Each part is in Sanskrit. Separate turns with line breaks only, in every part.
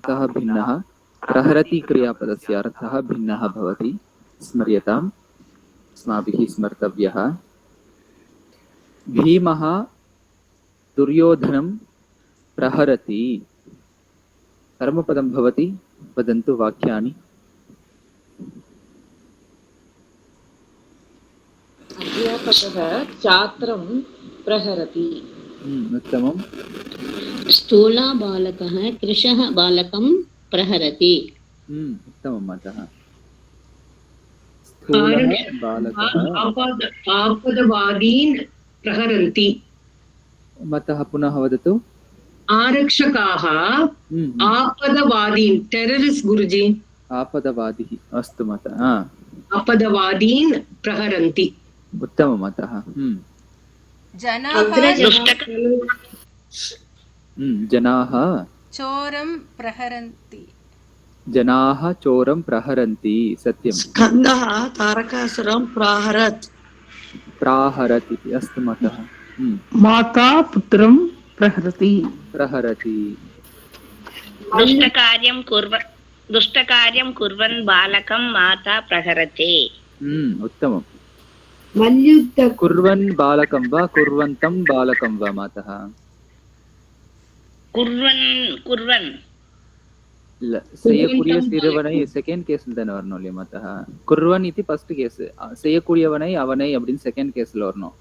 अर्थः भिन्नः, प्रहरति क्रियापदस्य अर्थः भिन्नः भवति, स्मर्यताम्, अस्माभिः स्मर्तव्यः। भीमः दुर्योधनं प्रहरति, कर्मपदं भवति, वदन्तु वाक्यानि।
अध्यापकः छात्रं प्रहरति।
उत्तमं।
स्थूला बालकः कृशः बालकं प्रहरति।
उत्तमं मतः। स्थूलः बालकः
आपदवादीन् प्रहरन्ति।
मतः पुनः वदतु।
आरक्षकाः आपदवादीन्, टेररिस्ट गुरुजी।
आपदवादिः, अस्तु मतः।
आपदवादीन् प्रहरन्ति।
उत्तमं मतः। जनाः
चोरं प्रहरन्ति।
जनाः चोरं प्रहरन्ति, सत्यं।
स्कन्दः तारकासुरं प्राहरत्।
प्राहरति, अस्तु मतः।
माता पुत्रं प्रहरति।
प्रहरति।
दुष्टकार्यं कुर्वन् बालकं माता प्रहरते।
उत्तमं।
मल्युद्ध
कुर्वन् बालकं वा कुर्वन्तं बालकं वा मातः?
कुर्वन्
செய்யக்கூடிய சிறுவனை செகண்ட் கேஸ்ல தானே வரணும் இல்லையா மாத்தா? குர்வன் இது ஃபர்ஸ்ட் கேஸ், செய்யக்கூடியவனை அவனை அப்படின்னு செகண்ட் கேஸ்ல வரணும்.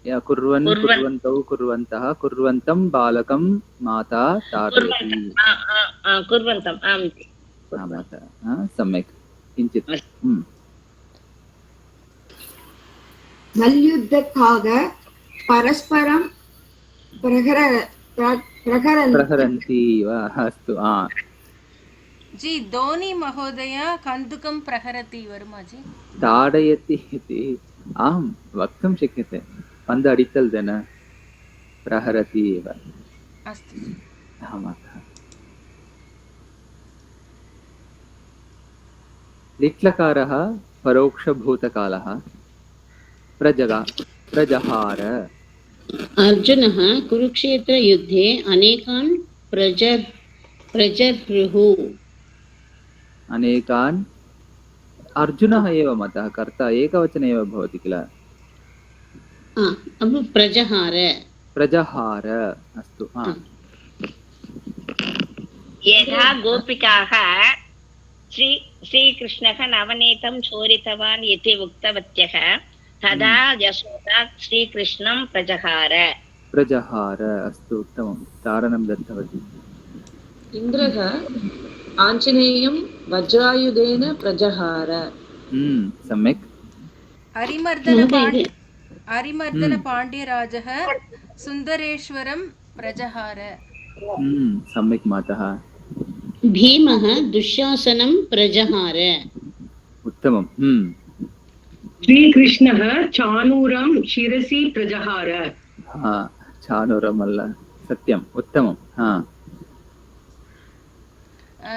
யா குர்வன் குர்வந்தௌ குர்வந்தः குர்வந்தம் பாலகம் மாதா தாரயति।
कुर्वन्तम् आम्
माता सम्यक् किञ्चित्।
मल्युद्धकाக परस्परं प्रहरन्ति
वा? अस्तु।
जी धोनी महोदय कन्दुकं प्रहरति वर्मा जी।
ताडयति इति आं वक्तुं शक्यते, पन्द अडितल् देन प्रहरति एव।
अस्तु।
लिट्लकारः परोक्षभूतकालः। प्रजहार।
अर्जुनः कुरुक्षेत्रयुद्धे अनेकान् प्रजह्रुः।
अनेकान्, अर्जुनः एव मतः, कर्ता एकवचने एव भवति किल?
प्रजहार।
प्रजहार, अस्तु।
यथा गोपिकाः श्रीकृष्णः नवनीतं चोरितवान् इति उक्तवत्यः तदा यशोदा श्रीकृष्णं प्रजहार।
अस्तु, उत्तमं, तारणं दत्तवती।
इन्द्रः आञ्जनेयं वज्रायुधेन प्रजहार।
सम्यक्।
अरिमर्दन पाण्ड्यराजः सुन्दरेश्वरं प्रजहार।
सम्यक् मातः।
भीमः दुःशासनं प्रजहार।
उत्तमं।
श्रीकृष्णः चाणूरं शिरसि प्रजहार।
चाणूरमल्ल, सत्यम्, उत्तमं।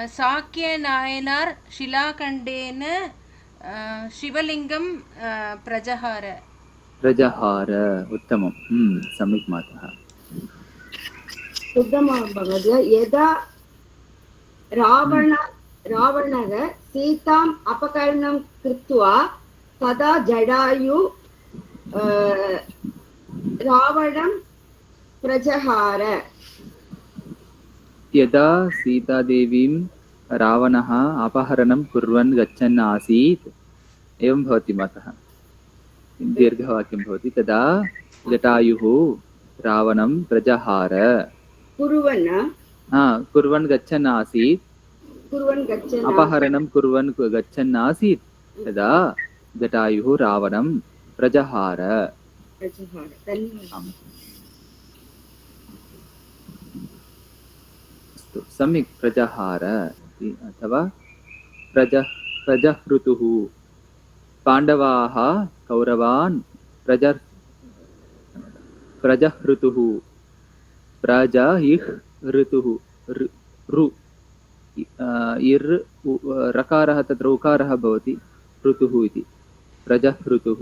साक्यनायनार् शिलाखण्डेन शिवलिङ्गं प्रजहार।
उत्तमं, सम्यक् मातः।
यदा रावणः सीताम् अपकरणं कृत्वा तदा जटायु रावणं प्रजहार।
यदा सीतादेवीं रावणः अपहरणं कुर्वन् गच्छन् आसीत्, एवं भवति मातः, दीर्घवाक्यं भवति। तदा जटायुः रावणं प्रजहार। कुर्वन् गच्छन् आसीत्, अपहरणं कुर्वन् गच्छन् आसीत्, तदा जटायुः रावणं प्रजहार। सम्यक्, प्रजहार अथवा प्रजहृतुः। पाण्डवाः कौरवान् प्रजहृतुः। प्रजहिहृतुः, इर् रकारः तत्र उकारः भवति, ऋतुः इति, प्रजहृतुः।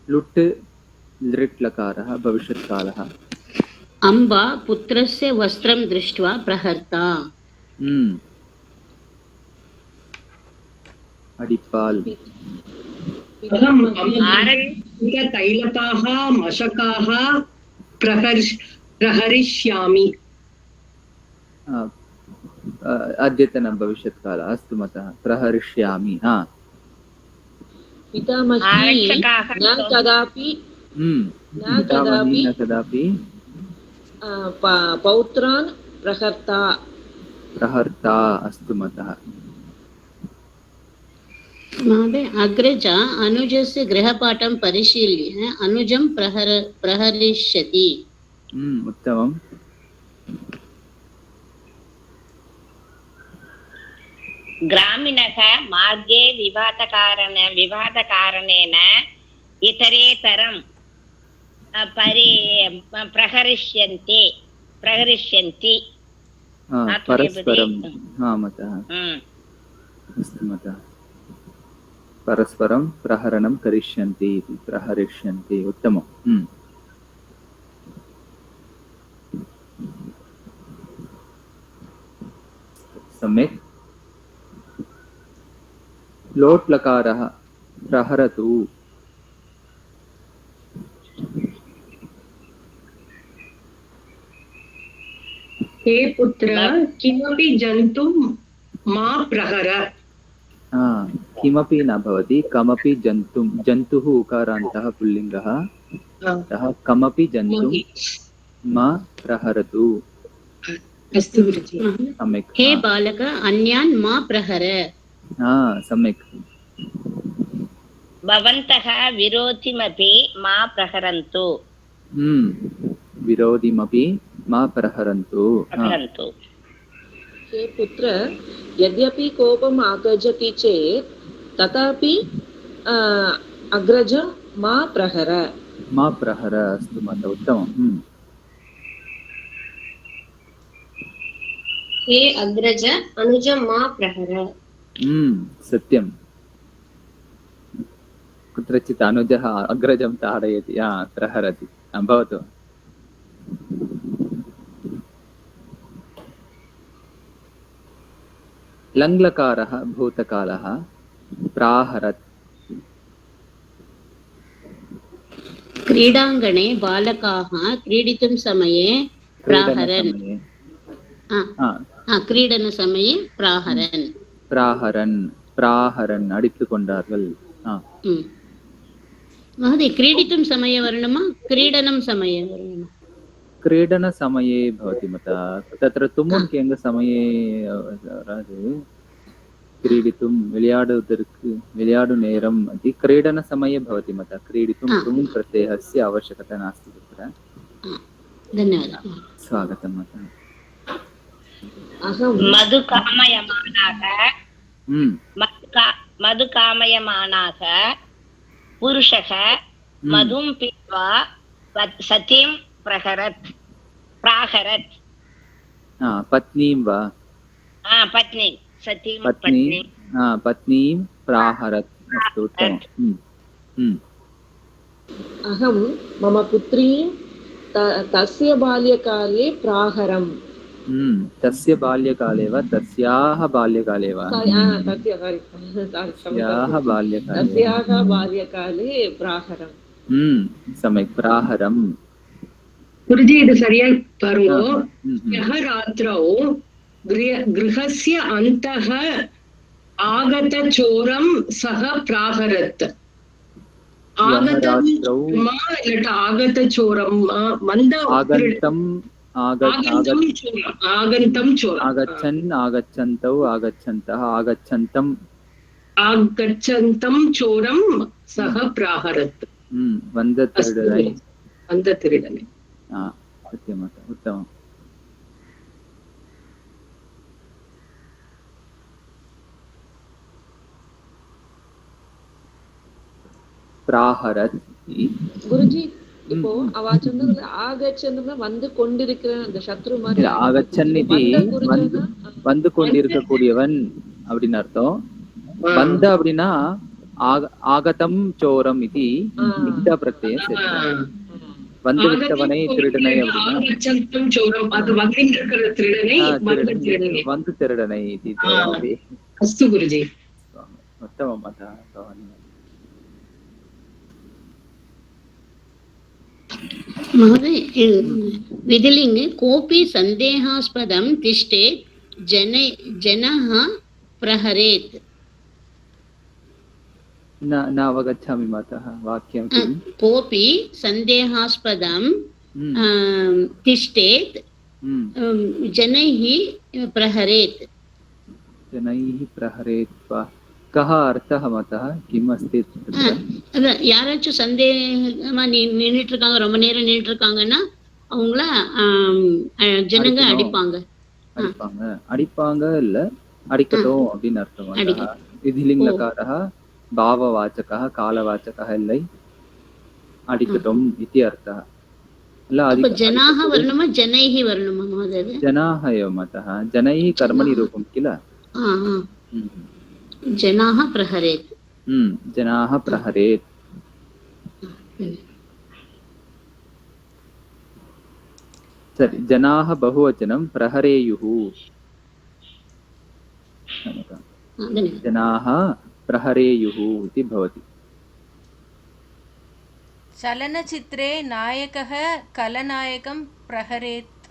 लुट् लृट् लकारः भविष्यत्कालः।
अम्बा पुत्रस्य वस्त्रं दृष्ट्वा प्रहर्ता।
अडिपाल्
तैलपाः मशकाः प्रहरिष्यामि।
अद्यतन भविष्यत्कालः। अस्तु मतः प्रहरिष्यामि। हा
पितामही न कदापि पौत्रान् प्रहर्ता।
अस्तु मतः।
महोदय अग्रजा अनुजस्य गृहपाठं परिशील्य अनुजं प्रहरिष्यति।
उत्तमम्।
ग्रामीणः मार्गे विवादकारणेन इतरेतरं प्रहरिष्यन्ति।
परस्परं मतः। अस्तु मतः। परस्परं प्रहरणं करिष्यन्ति इति प्रहरिष्यन्ति। उत्तमम्। सम्यक्। लोट् लकारः प्रहरतु।
हे पुत्र किमपि जन्तुं मा प्रहर।
किमपि न भवति, कमपि जन्तुं। जन्तुः उकारान्तः पुल्लिङ्गः, अतः कमपि जन्तुं मा प्रहरतु।
अस्तु गुरुजी।
सम्यक्।
हे बालक अन्यान् मा प्रहर।
सम्यक्।
भवन्तः विरोधिमपि मा प्रहरन्तु।
विरोधिमपि मा प्रहरन्तु।
हे पुत्र यद्यपि कोपम् आगच्छति चेत् तथापि अग्रज मा प्रहर।
अस्तु माता। उत्तमम्।
हे अग्रज अनुज मा प्रहर।
सत्यं। कुत्रचित् अनुजः अग्रजं ताडयति, प्रहरति। भवतु। लङ्लकारः भूतकालः प्राहरत्।
क्रीडाङ्गणे बालकाः क्रीडितुं समये प्राहरन्। क्रीडनसमये
प्राहरन् अडितुक கொண்டார்கள்।
महोदय क्रीडितुं समये वर्णमा क्रीडनं समये वर्णमा।
क्रीडनसमये भवति माता। तत्र तुमुन् केङ्गसमये क्रीडितुं विளையாடு நேரம் इति क्रीडनसमये भवति माता। क्रीडितुं तुमुन् प्रत्ययस्य आवश्यकता नास्ति तत्र।
धन्यवादः।
स्वागतं माता।
मधुकामयमानाः पुरुषः मधुं पीत्वा सतीं प्राहरत्।
पत्नीं वा?
पत्नीं सतीं
पत्नीं प्राहरत्। अस्तु उत्तमम्।
अहं मम पुत्रीं तस्य बाल्यकाले प्राहरम्।
तस्य बाल्यकाले वा तस्याः बाल्यकाले वा? तस्याः
बाल्यकाले प्राहरम्।
सम्यक्। प्राहरम्।
गुरुजी इदु सरियागि पारुंगो। ह्यः रात्रौ गृहस्य अन्तः आगतचोरं सः प्राहरत्।
आगच्छन्तौ आगच्छन्तः
आगच्छन्तं चोरं सः प्राहरत्। वन्दतिरडने।
सत्यम्। उत्तमम्। प्राहरत्।
குருஜி இப்போ அவ சொன்னதுல ஆகச்சன்னு வந்து கொண்டிருக்கிற அந்த சத்ரு மாதிரி
ஆகச்சன் இது வந்து கொண்டிருக்கக்கூடியவன் அப்படின்னு அர்த்தம். வந்த அப்படின்னா आगतं चोरम् इति इक्तप्रत्यये வந்துவிட்டவனை திருடனை
ஆகச்சந்தம் சோரம் அது வந்திருக்கிற திருடனை
வந்து திருடனை इति भवति
अस्तु गुरुजी
उत्तमं अतः भवान्
महोदय विधिलिङ्गे कोऽपि सन्देहास्पदं तिष्ठेत् जनः प्रहरेत्
न अवगच्छामि मातः वाक्यं
कोऽपि सन्देहास्पदं तिष्ठेत् जनैः प्रहरेत् वा
कः अर्थः मातः किम् अस्ति
யாராச்சும் சந்தேகமா நின்னுட்டு இருக்காங்க ரொம்ப நேரம் நின்னுட்டு இருக்காங்கன்னா அவங்கள ஜனங்க
அடிப்பாங்க இல்ல அடிக்கட்டும் அப்படின்னு அர்த்தம் விதிலிங்க லகாரः भाववाचकः कालवाचकः இல்லை अडिकटुम् इति अर्थः
अल्ल जनाः वर्णमा जनैः वर्णमा महोदय
जनाः एव मतः जनैः कर्मणि रूपं किल
जनाः प्रहरेत्
जनाः प्रहरेत् सरि जनाः बहुवचनं प्रहरेयुः जनाः प्रहरेयुः इति भवति
चलनचित्रे नायकः खलनायकं प्रहरेत्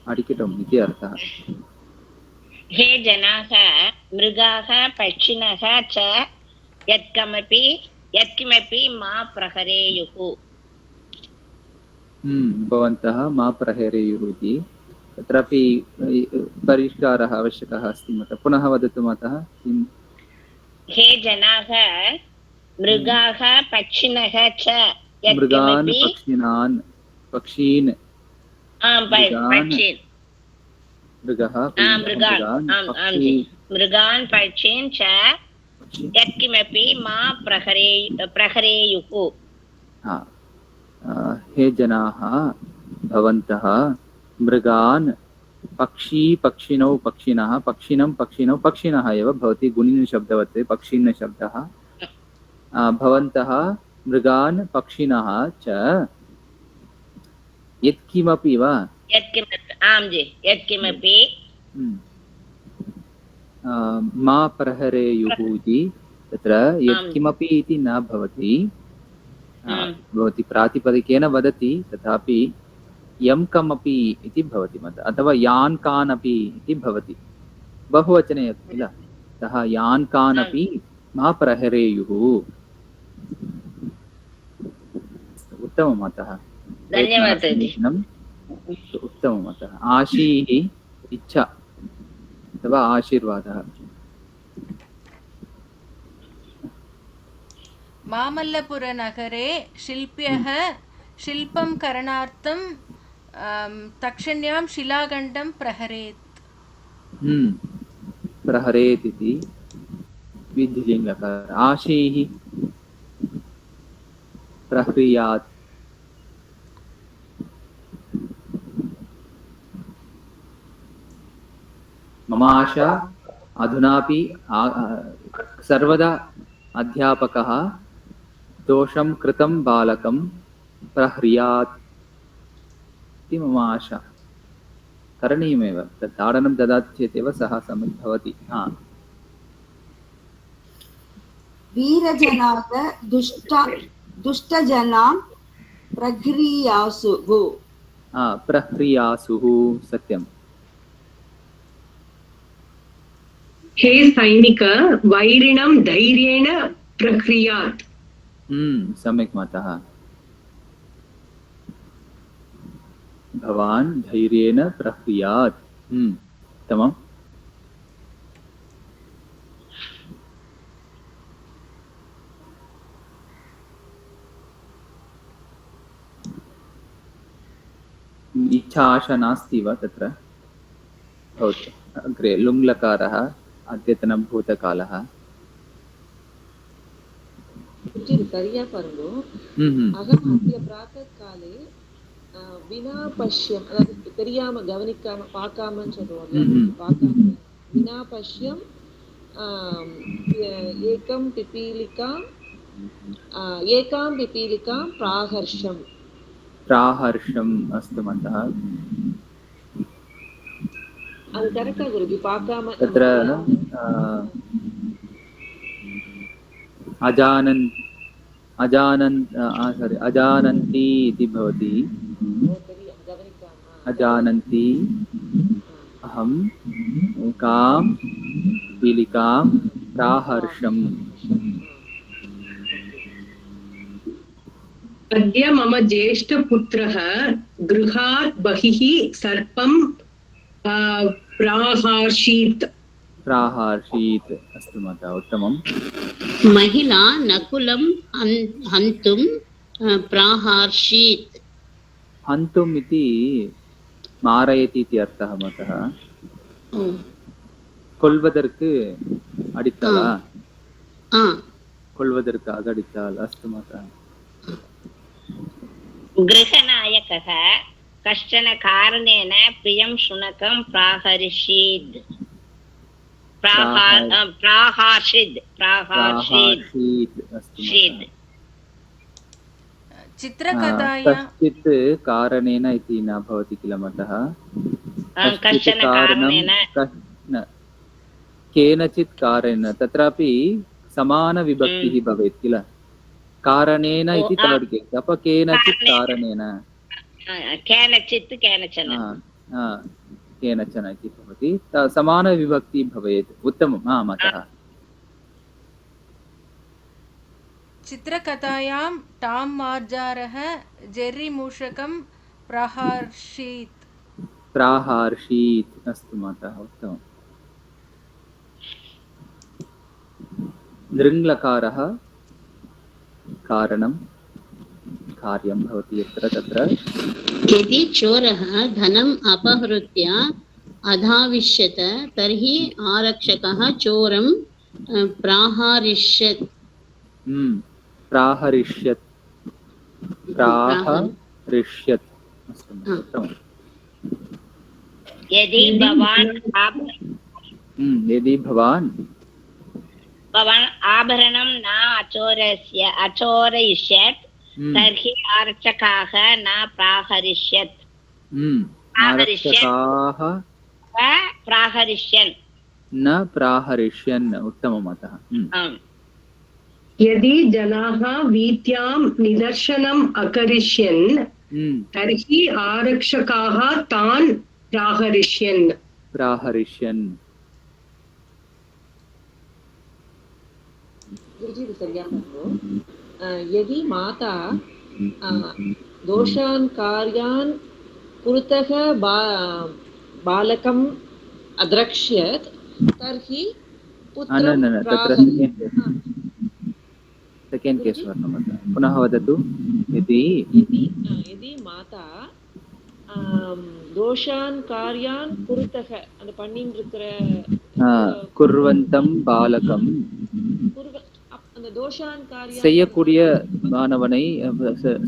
अडिकटुम् इति अर्थः
हे जनाः मृगाः पक्षिणः च यत्किमपि मा प्रहरेयुः
भवन्तः मा प्रहरेयुः इति तत्रापि परिष्कारः आवश्यकः अस्ति मातः पुनः वदतु मातः
हे जनाः मृगाः पक्षिणः च
मृगान् पक्षीन्
मृगान् पक्षीन् च यत्किमपि मा प्रहरेयुः
हे जनाः भवन्तः मृगान् पक्षिणौ पक्षिणः पक्षिणः एव भवति गुणिनशब्दवत् पक्षिणशब्दः भवन्तः मृगान् पक्षिणः च यत्किमपि वा
यत्किमपि
मा प्रहरेयुः इति तत्र यत्किमपि इति न भवति भवति प्रातिपदिकेन वदति तथापि यं कमपि इति भवति मत अथवा यान् कान् अपि इति भवति बहुवचने किल अतः यान् कान् अपि मा प्रहरेयुः उत्तमम् अतः उत्तमम् अतः आशीः इच्छा अथवा आशीर्वादः
मामल्लपुरनगरे शिल्प्यः शिल्पं करणार्थं तक्षण्यां शिलाखण्डं प्रहरेत्
प्रहरेत् इति विधिलिङ्गकार आशीः प्रह्रियात् मम आशा अधुनापि सर्वदा अध्यापकः दोषं कृतं बालकं प्रह्रियात् इति मम आशा करणीयमेव तत् ताडनं ददाति चेदेव सः सम्यक् भवति
वीरजनाः दुष्टजनां
प्रह्रियासुः सत्यं
हे सैनिक वैरिणं धैर्येण प्रह्रियात्
सम्यक् मातः भवान् धैर्येण प्रह्रियात् उत्तमम् इच्छा आशा नास्ति वा तत्र भवतु अग्रे लुङ्लकारः अद्यतनं भूतकालः
சரியா பாருங்க அகம் அத்திய பிராतः काले வினா பஷ்யம், அதாவது தெரியாம கவனிக்காம பார்க்காமன்னு சொல்லுவோம். பார்க்காம வினா பஷ்யம் ஏகம் பிபீலிகாம் பிராஹர்ஷம்.
प्राहर्षम् अस्तु मातः।
அது கரெக்டா குருஜி? பார்க்காம
तत्र अजानन्ति इति भवति। अजानन्ति अहम् एकां पीलिकां प्राहर्षम्।
अद्य मम ज्येष्ठपुत्रः गृहात् बहिः सर्पं प्राहार्षीत्।
अस्तु माता, उत्तमम्।
महिला नकुलं हन्तुं प्राहार्षीत्।
हन्तुम् इति मारयति इति अर्थः मातः। கொல்வதற்கு அடித்தாளா? கொல்வதற்காக அடித்தாள்। अस्तु माता।
गृहनायकः कश्चन कारणेन प्रियं शुनकं प्राहर्षीत्।
कश्चित् कारणेन इति न भवति किल मातः? कश्चित् कारणं केनचित् कारणेन, तत्रापि समानविभक्तिः भवेत् किल? कारणेन इति थर्ड् केस्, अप केनचित् कारणेन
केनचित् केनचन
केनचन इति भवति, समानविभक्ति भवेत्। उत्तमं मातः।
चित्रकथायां टाम् मार्जारः जेर्री मूषकं प्राहर्षीत्।
अस्तु मातः, उत्तमम्। नृङ्लकारः कारणं कार्यं भवति यत्र तत्र।
यदि चोरः धनम् अपहृत्य अधाविष्यत तर्हि आरक्षकः चोरं प्राहरिष्यत्।
यदि भवान्
आभरणं न अचोरयिष्यत् तर्हि आरक्षकाः न प्राहरिष्यत्।
न प्राहरिष्यन्। उत्तमं मातः।
यदि जनाः वीथ्यां निदर्शनम् अकरिष्यन् तर्हि आरक्षकाः तान् प्राहरिष्यन्।
गुरुजी இது சரியாக இருக்கும். यदि माता दोषान् कार्यान् कुरुतः बालकम् अद्रक्ष्यत् तर्हि
सेकेंड केस वर्णमत पुनः वदतु।
यदि माता दोषान् कार्यान् कुरुतः அந்த பண்ணிட்டு இருக்கிற
குர்வந்தம் பாலகம்
அந்த दोषान् कार्यान्
செய்யக்கூடிய மாணவனை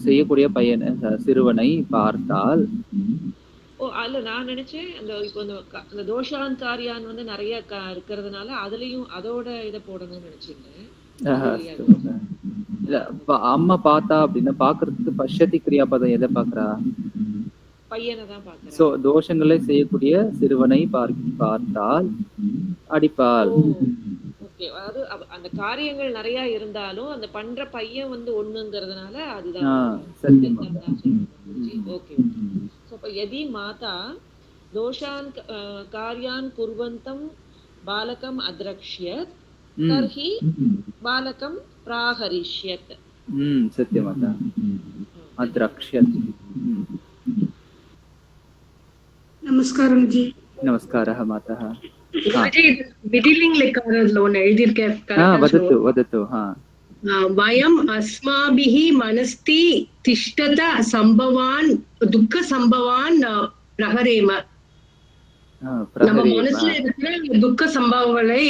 செய்யக்கூடிய பையன் சிறுவனை பார்த்தால்
அல்ல நான் நினைச்சேன் இப்போ அந்த दोषान् कार्यान् வந்து நிறைய இருக்கிறதுனால அதுலயும் அதோட இத போடணும்னு நினைச்சேன்.
அம்மா பார்த்தா அப்படின்னா பாக்குறதுக்கு பஷ்யதி கிரியாபதம் எதை பாக்குறா?
பையனை தான் பாக்குறா.
சோ தோஷங்களை செய்யக்கூடிய சிறுவனை பார்த்தால் அடிப்பாள்.
ஓகே, அதாவது அந்த காரியங்கள் நிறைய இருந்தாலும் அந்த பண்ற பையன் வந்து ஒண்ணுங்கிறதுனால அதுதான் சத்தியம். ஓகே, சோ அப்ப यदि மாதா दोषान् कार्यान् कुर्वन्तं बालकम् अद्रक्ष्यत् तर्हि बालकं प्राहरिष्यत्।
सत्यमाता अद्रक्ष्यत्।
नमस्कारं जी।
नमस्कारः मातः।
वदतु
वदतु।
वयम् अस्माभिः मनस्ति तिष्ठत संभवान् दुःखसंभवान् प्रहरेम। நம்ம மனசுல இருக்கிற துக்க சம்பவங்களை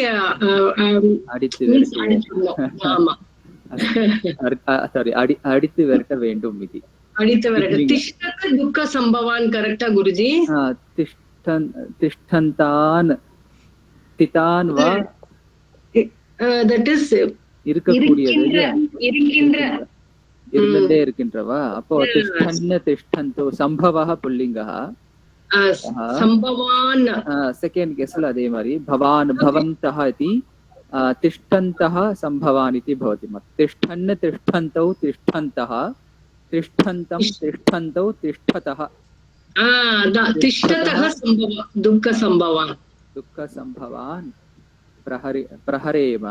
அடித்து விரட்ட வேண்டும் இது.
तिष्ठत दुःखसम्भवान् करेक्टा गुरुजी
तिष्ठन्तान् तितान् वा
that is
இருக்கக்கூடியது இருந்துட்டே
இருக்கின்ற
இருக்கின்றவா அப்போ திஷ்டன்னு திஷ்டந்தோ சம்பவः புல்லிங்கः
சம்பவான்
செகண்ட் கேஸ்ல அதே மாதிரி பவான் பவந்தः इति तिष्ठन्तः सम्भवान् इति भवति तिष्ठन् तिष्ठन्तौ तिष्ठन्तः तिष्ठन्तं तिष्ठन्तौ तिष्ठतः
तिष्ठतः दुःखसम्भवान्
प्रहरेम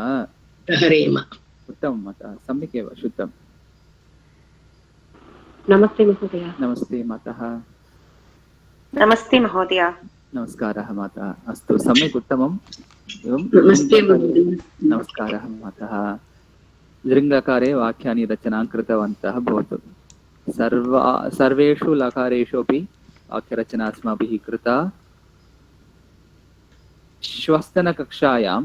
उत्तमं माता सम्यक् एव शुद्धम्
नमस्ते महोदय
नमस्ते मातः
नमस्ते महोदय
नमस्कारः माता अस्तु सम्यक् उत्तमम् एवं नमस्कारः मातः दृङ्गाकारे वाक्यानि रचनां कृतवन्तः भवतु सर्वेषु लकारेषु अपि वाक्यरचना अस्माभिः कृता श्वस्तनकक्षायां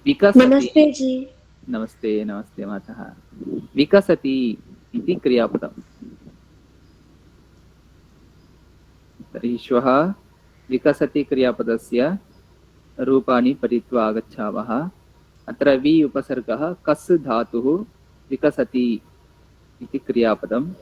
विकसति
नमस्ते जी
नमस्ते नमस्ते मातः विकसति इति क्रियापदम् तर्हि श्वः विकसति क्रियापदस्य रूपाणि पठित्वा आगच्छामः अत्र वि उपसर्गः कस् धातुः विकसति इति क्रियापदम्